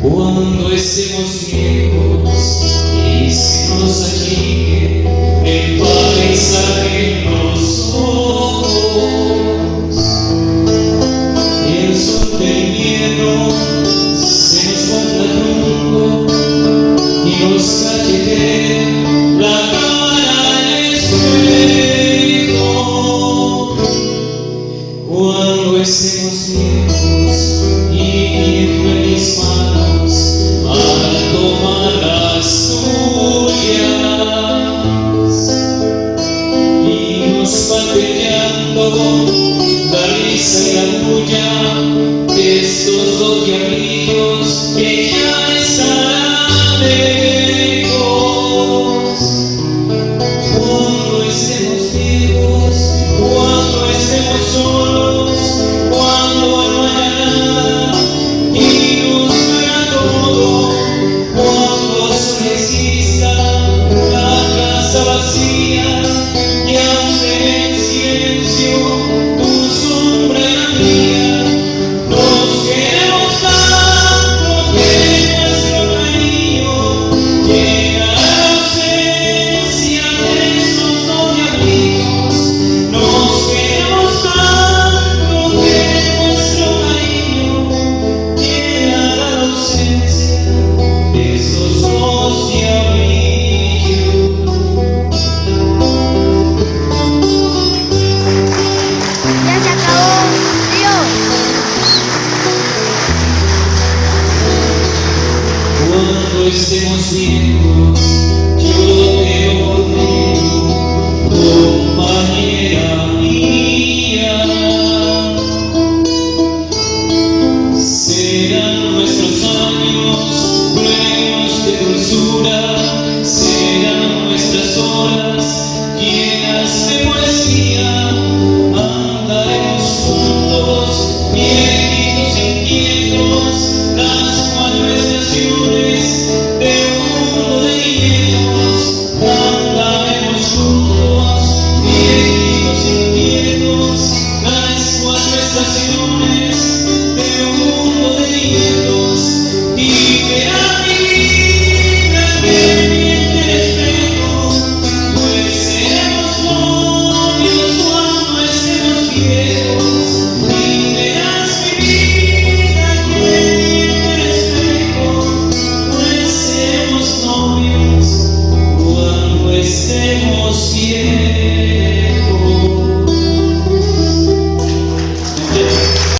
Cuando estemos viejos y se nos achique el paisaje en los ojos y el sol del invierno se nos ponga trunco y nos cachete la cara al espejo. Cuando estemos viejos y tiemblen mis manos al tomar las tuyas y nos palpiteando la risa y la bulla de estos dos diablillos que ya estarán lejos. Cuando estemos viejos, cuando estemos solos, cuando no haya nada y nos duela todo, cuando solo exista la casa vacía y ande en silencio tu sombra y la mía. Nos queremos tanto que nuestro cariño llega a la ausencia de estos dos diablitos. Nos queremos tanto que nuestro cariño llega a la ausencia de esos dos diablitos. Ya se acabó, Dios. Cuando estemos viejos, yo te ordeno, compañera mía. Serán nuestros años plenos de dulzura, serán nuestras horas llenas de poesía. Andaremos juntos, viejitos inquietos, las 4 estaciones de un mundo de nietos. Andaremos juntos, viejitos inquietos, las 4 estaciones